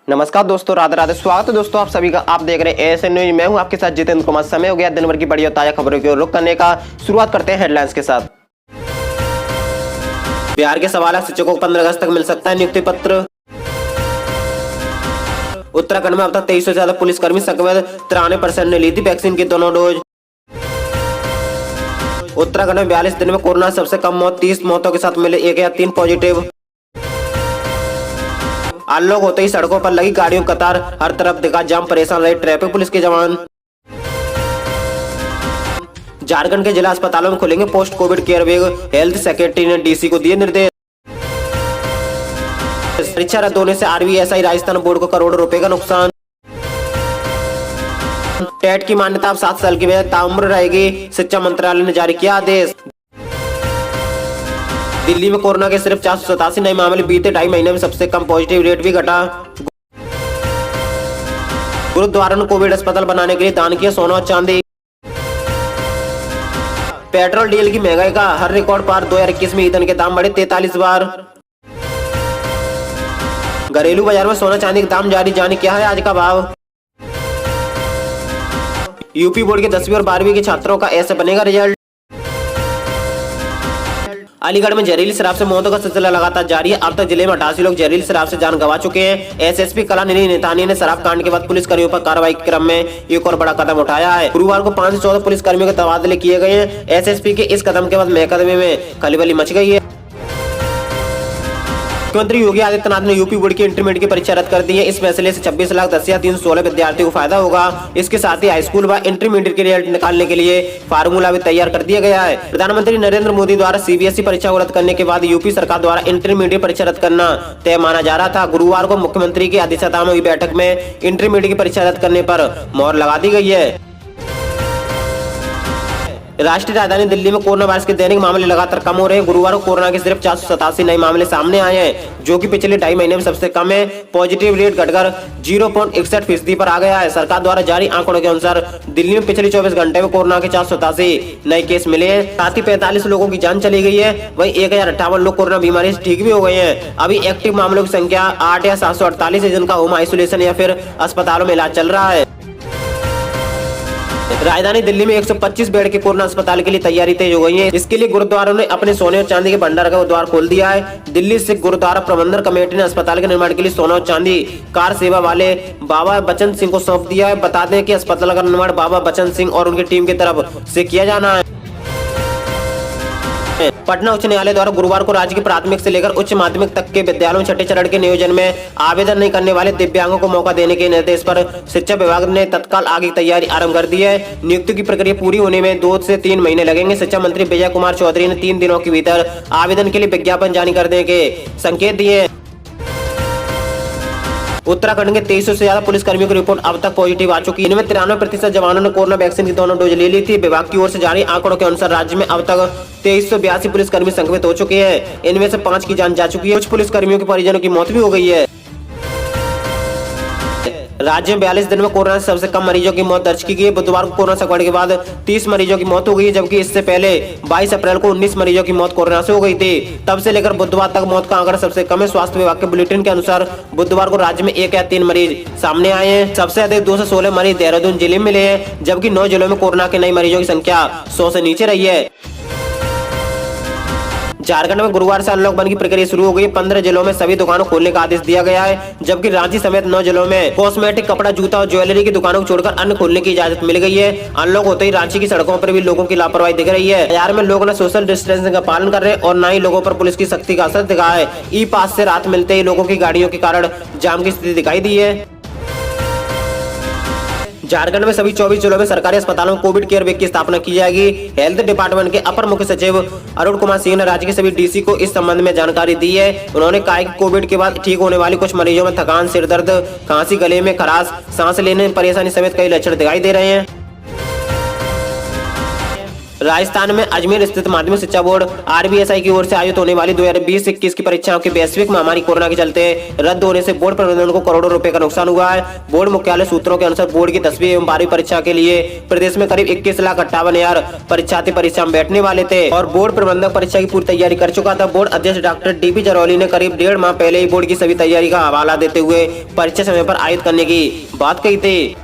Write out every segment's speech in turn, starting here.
नमस्कार दोस्तों, राधे राधे। स्वागत है दोस्तों आप सभी का। आप देख रहे हैं एएसएन न्यूज। मैं हूं आपके साथ जितेंद्र कुमार। समय हो गया दिन भर की बड़ी और ताजा खबरों की ओर रुख करने का। शुरुआत करते हैं हेडलाइंस के साथ। बिहार के 1.25 लाख शिक्षकों को 15 अगस्त तक मिल सकता है नियुक्ति पत्र। उत्तराखंड में अब तक 2300 से ज्यादा पुलिसकर्मी संक्रमित, 93% ने ली थी वैक्सीन की दोनों डोज। उत्तराखंड में 42 दिन में कोरोना सबसे कम मौत, 30 मौतों के साथ मिले 1003 पॉजिटिव। अनलॉक होते ही सड़कों पर लगी गाड़ियों की कतार, हर तरफ दिखा जाम, परेशान रहे ट्रैफिक पुलिस के जवान। झारखंड के जिला अस्पतालों में खुलेंगे post Covid care wing, health secretary ने डीसी को दिए निर्देश। परीक्षा रद्द होने से आरबीएसआई राजस्थान बोर्ड को करोड़ों रुपए का नुकसान। टेट की मान्यता अब 7 साल की बजाय ताउम्र रहेगी, शिक्षा मंत्रालय ने जारी किया आदेश। दिल्ली में कोरोना के सिर्फ 487 नए मामले, बीते 2.5 महीने में सबसे कम पॉजिटिव रेट भी घटा। गुरुद्वारा ने कोविड अस्पताल बनाने के लिए दान किया सोना और चांदी। पेट्रोल डीजल की महंगाई का हर रिकॉर्ड पार, 2021 में ईंधन के दाम बढ़े 43 बार। घरेलू बाजार में सोना चांदी के दाम जारी, जाने क्या है आज का भाव। यूपी बोर्ड के 10वीं और 12वीं के छात्रों का ऐसे बनेगा रिजल्ट। अलीगढ़ में जहरीली शराब से मौतों का सिलसिला लगातार जारी है। अब तक जिले में 88 लोग जहरीली शराब से जान गंवा चुके हैं। एसएसपी कलानिधि नेतानी ने शराब कांड के बाद पुलिसकर्मियों पर कार्रवाई के क्रम में एक और बड़ा कदम उठाया है। गुरुवार को 5 से 14 पुलिसकर्मियों के तबादले किए गए हैं। एसएसपी के इस कदम के बाद मुकदमे में खलबली मच गई है। मुख्यमंत्री योगी आदित्यनाथ ने यूपी बोर्ड की इंटरमीडिएट की परीक्षा रद्द कर दी है। इस फैसले से 26,10,316 विद्यार्थियों को फायदा होगा। इसके साथ ही हाईस्कूल व इंटरमीडिएट के रिजल्ट निकालने के लिए फार्मूला भी तैयार कर दिया गया है। प्रधानमंत्री नरेंद्र मोदी द्वारा सीबीएसई परीक्षा को रद्द करने के बाद यूपी सरकार द्वारा इंटरमीडिएट परीक्षा रद्द करना तय माना जा रहा था। गुरुवार को मुख्यमंत्री की अध्यक्षता में हुई बैठक में इंटरमीडिएट की परीक्षा रद्द करने पर मोहर लगा दी गई है। राष्ट्रीय राजधानी दिल्ली में कोरोना वायरस के दैनिक मामले लगातार कम हो रहे हैं। गुरुवार को कोरोना के सिर्फ 487 नए मामले सामने आए हैं, जो कि पिछले 2.5 महीने में सबसे कम है। पॉजिटिव रेट घटकर 0.61% पर आ गया है। सरकार द्वारा जारी आंकड़ों के अनुसार दिल्ली में पिछले 24 घंटे में कोरोना के 487 नए केस मिले हैं। साथ ही 45 लोगों की जान चली गई है। वहीं 1058 लोग कोरोना बीमारी से ठीक भी हो गए हैं। अभी एक्टिव मामलों की संख्या 8 या 748 है, जिनका होम आइसोलेशन या फिर अस्पतालों में इलाज चल रहा है। राजधानी दिल्ली में 125 बेड के कोरोना अस्पताल के लिए तैयारी तेज हो गई है। इसके लिए गुरुद्वारों ने अपने सोने और चांदी के भंडार का द्वार खोल दिया है। दिल्ली सिख गुरुद्वारा प्रबंधन कमेटी ने अस्पताल के निर्माण के लिए सोना और चांदी कार सेवा वाले बाबा बचन सिंह को सौंप दिया है। बता दें कि अस्पताल का निर्माण बाबा बचन सिंह और उनकी टीम की तरफ से किया जाना है। पटना उच्च न्यायालय द्वारा गुरुवार को राज्य की प्राथमिक से लेकर उच्च माध्यमिक तक के विद्यालयों में छठे चरण के नियोजन में आवेदन नहीं करने वाले दिव्यांगों को मौका देने के निर्देश पर शिक्षा विभाग ने तत्काल आगे तैयारी आरंभ कर दी है। नियुक्ति की प्रक्रिया पूरी होने में 2 से 3 महीने लगेंगे। शिक्षा मंत्री विजय कुमार चौधरी ने 3 दिनों के भीतर आवेदन के लिए विज्ञापन जारी करने के संकेत दिए। उत्तराखंड के 2300 से ज्यादा पुलिसकर्मियों की रिपोर्ट अब तक पॉजिटिव आ चुकी है। इनमें 93% जवानों ने कोरोना वैक्सीन की दोनों डोज ले ली थी। विभाग की ओर से जारी आंकड़ों के अनुसार राज्य में अब तक 2382 पुलिसकर्मी संक्रमित हो चुके हैं। इनमें से 5 की जान जा चुकी है। कुछ पुलिसकर्मियों के परिजनों की मौत भी हो गई है। राज्य में 42 दिन में कोरोना से सबसे कम मरीजों की मौत दर्ज की गई है। बुधवार को कोरोना संक्रमण के बाद 30 मरीजों की मौत हो गई, जबकि इससे पहले 22 अप्रैल को 19 मरीजों की मौत कोरोना से हो गई थी। तब से लेकर बुधवार तक मौत का आंकड़ा सबसे कम है। स्वास्थ्य विभाग के बुलेटिन के अनुसार बुधवार को राज्य में 1 या 3 मरीज सामने आए हैं। सबसे अधिक 2 से 16 मरीज देहरादून जिले में मिले हैं, जबकि 9 जिलों में कोरोना के नए मरीजों की संख्या 100 से नीचे रही है। झारखंड में गुरुवार से अनलॉक बंद की प्रक्रिया शुरू हो गई। 15 जिलों में सभी दुकानों खोलने का आदेश दिया गया है, जबकि रांची समेत 9 जिलों में कॉस्मेटिक, कपड़ा, जूता और ज्वेलरी की दुकानों को छोड़कर अन्य खोलने की इजाजत मिल गई है। अनलॉक होते ही रांची की सड़कों पर भी लोगों की लापरवाही दिख रही है। बाजार में लोग न सोशल डिस्टेंसिंग का पालन कर रहे हैं और न ही लोगों पर पुलिस की सख्ती का असर दिखा है। ई पास से राहत मिलते ही लोगों की गाड़ियों के कारण जाम की स्थिति दिखाई दी है। झारखंड में सभी 24 जिलों में सरकारी अस्पतालों में कोविड केयर विंग की स्थापना की जाएगी। हेल्थ डिपार्टमेंट के अपर मुख्य सचिव अरुण कुमार सिंह ने राज्य के सभी डीसी को इस संबंध में जानकारी दी है। उन्होंने कहा कि कोविड के बाद ठीक होने वाले कुछ मरीजों में थकान, सिर दर्द, खांसी, गले में खराश, सांस लेने में परेशानी समेत कई लक्षण दिखाई दे रहे हैं। राजस्थान में अजमेर स्थित माध्यमिक शिक्षा बोर्ड RBSI की ओर से आयोजित होने वाली 2020-21 की परीक्षाओं की वैश्विक महामारी कोरोना के चलते रद्द होने से बोर्ड प्रबंधन को करोड़ों रुपए का नुकसान हुआ है। बोर्ड मुख्यालय सूत्रों के अनुसार बोर्ड की 10वीं एवं 12वीं परीक्षा के लिए प्रदेश में करीब 21,58,000 परीक्षार्थी परीक्षा में बैठने वाले थे और बोर्ड प्रबंधक परीक्षा की पूरी तैयारी कर चुका था। बोर्ड अध्यक्ष डॉक्टर DP जरौली ने करीब 1.5 माह पहले ही बोर्ड की सभी तैयारी का हवाला देते हुए परीक्षा समय पर आयोजित करने की बात कही थी।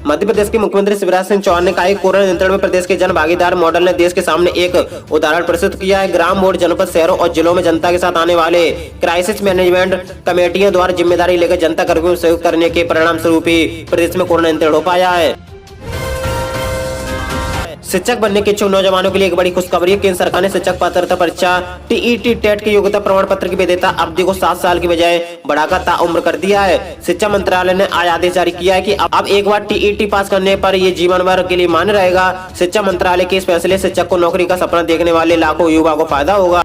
मध्य प्रदेश के मुख्यमंत्री शिवराज सिंह चौहान ने कहा कि कोरोना नियंत्रण में प्रदेश के जन भागीदार मॉडल ने देश के सामने एक उदाहरण प्रस्तुत किया है। ग्राम बोर्ड जनपद, शहरों और जिलों में जनता के साथ आने वाले क्राइसिस मैनेजमेंट कमेटियों द्वारा जिम्मेदारी लेकर जनता कर्फ्यू में सहयोग करने के परिणाम स्वरूप ही प्रदेश में कोरोना नियंत्रण हो पाया है। शिक्षक बनने के इच्छुक नौजवानों के लिए एक बड़ी खुशखबरी है। केंद्र सरकार ने शिक्षक पात्रता परीक्षा TET टेट की योग्यता प्रमाण पत्र की वैधता अवधि को 7 साल की बजाय बढ़ाकर ताउम्र कर दिया है। शिक्षा मंत्रालय ने आज आदेश जारी किया है कि अब एक बार TET पास करने पर ये जीवन भर के लिए मान्य रहेगा। शिक्षा मंत्रालय के इस फैसले से शिक्षक को नौकरी का सपना देखने वाले लाखों युवाओं को फायदा होगा।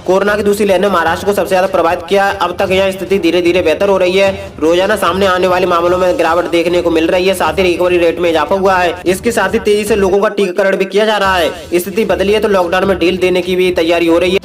कोरोना की दूसरी लहर ने महाराष्ट्र को सबसे ज्यादा प्रभावित किया। अब तक यहाँ स्थिति धीरे धीरे बेहतर हो रही है। रोजाना सामने आने वाले मामलों में गिरावट देखने को मिल रही है, साथ ही रिकवरी रेट में इजाफा हुआ है। इसके साथ ही तेजी से लोगों का टीकाकरण भी किया जा रहा है। स्थिति बदली है तो लॉकडाउन में ढील देने की भी तैयारी हो रही है।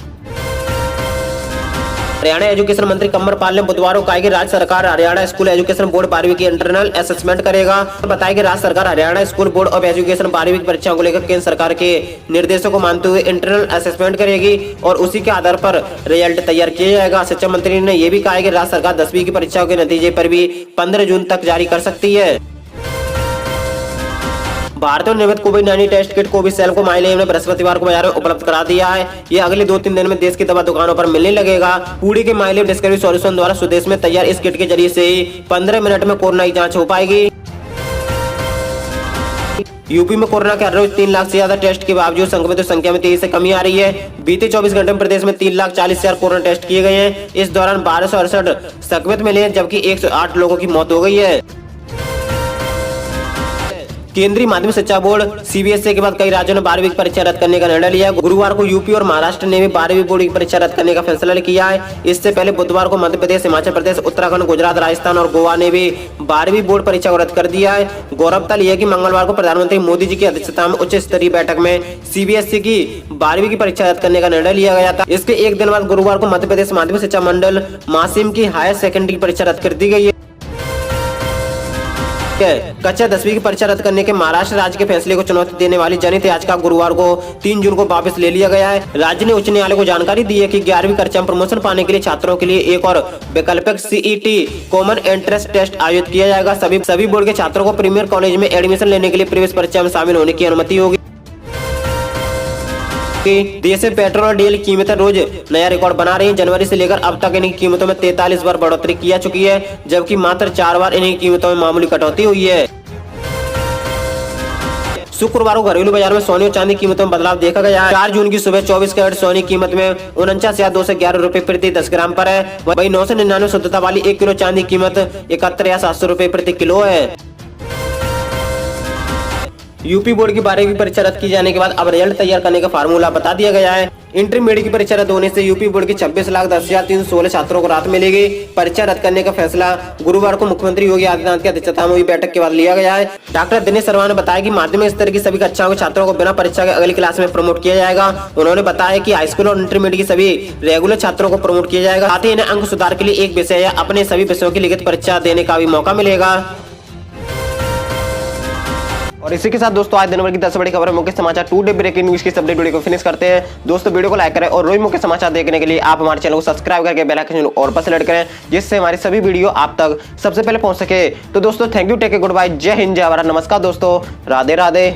हरियाणा एजुकेशन मंत्री कंवरपाल ने बुधवार को कहा कि राज्य सरकार हरियाणा स्कूल एजुकेशन बोर्ड 12वीं की इंटरनल असेसमेंट करेगा। बताया कि राज्य सरकार Haryana school board of education 12वीं की परीक्षाओं को लेकर केंद्र सरकार के निर्देशों को मानते हुए इंटरनल असेसमेंट करेगी और उसी के आधार पर रिजल्ट तैयार किया जाएगा। शिक्षा मंत्री ने यह भी कहा कि राज्य सरकार 10वीं की परीक्षाओं के नतीजे पर भी 15 जून तक जारी कर सकती है। भारत में निर्मित कोविड-19 टेस्ट किट कोविशील्ड को माइलेम ने बृहस्पतिवार को बाजार में उपलब्ध करा दिया है। ये अगले 2-3 दिन में देश की दवा दुकानों पर मिलने लगेगा। पुणे के माइलेम डिस्कवरी सॉल्यूशन द्वारा स्वदेश में तैयार इस किट के जरिए से ही 15 मिनट में कोरोना की जांच हो पाएगी। यूपी में कोरोना के हर रोज 3 लाख से ज्यादा टेस्ट के बावजूद संक्रमितों की संख्या में तेजी से कमी आ रही है। बीते 24 घंटे में प्रदेश में 3,40,000 कोरोना टेस्ट किए गए हैं। इस दौरान 1268 संक्रमित मिले हैं, जबकि 108 लोगों की मौत हो गई है। केंद्रीय माध्यमिक शिक्षा बोर्ड CBSE के बाद कई राज्यों ने 12वीं की परीक्षा रद्द करने का निर्णय लिया। गुरुवार को यूपी और महाराष्ट्र ने भी 12वीं बोर्ड की परीक्षा रद्द करने का फैसला किया है। इससे पहले बुधवार को मध्य प्रदेश, हिमाचल प्रदेश, उत्तराखंड, गुजरात, राजस्थान और गोवा ने भी 12वीं बोर्ड परीक्षा को रद्द कर दिया है। गौरतलब यह है कि मंगलवार को प्रधानमंत्री मोदी जी की अध्यक्षता में उच्च स्तरीय बैठक में CBSE की 12वीं की परीक्षा रद्द करने का निर्णय लिया गया था। इसके एक दिन बाद गुरुवार को मध्य प्रदेश माध्यमिक शिक्षा मंडल मासिम की हायर सेकेंडरी की परीक्षा रद्द कर दी गई है। कक्षा 10वीं की परीक्षा रद्द करने के महाराष्ट्र राज्य के फैसले को चुनौती देने वाली जनहित याचिका गुरुवार को 3 जून को वापस ले लिया गया है। राज्य ने उच्च न्यायालय को जानकारी दी है कि 11वीं कक्षा में प्रमोशन पाने के लिए छात्रों के लिए एक और वैकल्पिक CET कॉमन एंट्रेंस टेस्ट आयोजित किया जाएगा। सभी बोर्ड के छात्रों को प्रीमियर कॉलेज में एडमिशन लेने के लिए प्रवेश परीक्षा में शामिल होने की अनुमति होगी। देश में पेट्रोल और डीजल की कीमतें रोज नया रिकॉर्ड बना रही हैं। जनवरी से लेकर अब तक इनकी कीमतों में 43 बार बढ़ोतरी किया चुकी है, जबकि मात्र 4 बार इनकी कीमतों में मामूली कटौती हुई है। शुक्रवार को घरेलू बाजार में सोने और चांदी की कीमतों में बदलाव देखा गया है। 4 जून की सुबह 24 कैरेट सोने की कीमत में 49,211 रुपए प्रति 10 ग्राम पर है। वही 999 शुद्धता वाली 1 किलो चांदी की कीमत 71,700 रुपए प्रति किलो है। यूपी बोर्ड की 12वीं की परीक्षा रद्द की जाने के बाद अब रिजल्ट तैयार करने का फार्मूला बता दिया गया है। इंटरमीडिएट की परीक्षा रद्द होने से यूपी बोर्ड के 26,10,316 छात्रों को राहत मिलेगी। परीक्षा रद्द करने का फैसला गुरुवार को मुख्यमंत्री योगी आदित्यनाथ की अध्यक्षता में हुई बैठक के बाद लिया गया है। डॉक्टर दिनेश शर्मा ने बताया कि माध्यमिक स्तर की सभी कक्षाओं के छात्रों को बिना परीक्षा के अगली क्लास में प्रमोट किया जाएगा। उन्होंने बताया कि हाईस्कूल और इंटरमीडिएट की सभी रेगुलर छात्रों को प्रमोट किया जाएगा। साथ ही इन्हें अंक सुधार के लिए एक विषय या अपने सभी विषयों की लिखित परीक्षा देने का भी मौका मिलेगा। और इसी के साथ दोस्तों आज दिन भर की 10 बड़ी खबर मुख्य समाचार टुडे ब्रेकिंग न्यूज की अपडेट वीडियो को फिनिश करते हैं। दोस्तों वीडियो को लाइक करें और रोज मुख्य समाचार देखने के लिए आप हमारे चैनल को सब्सक्राइब करके बेल आइकन और पर सेलेक्ट करें, जिससे हमारी सभी वीडियो आप तक सबसे पहले पहुंच सके। तो दोस्तों thank you, take care, goodbye, जय हिंद, जय भारत, नमस्कार दोस्तों, राधे राधे।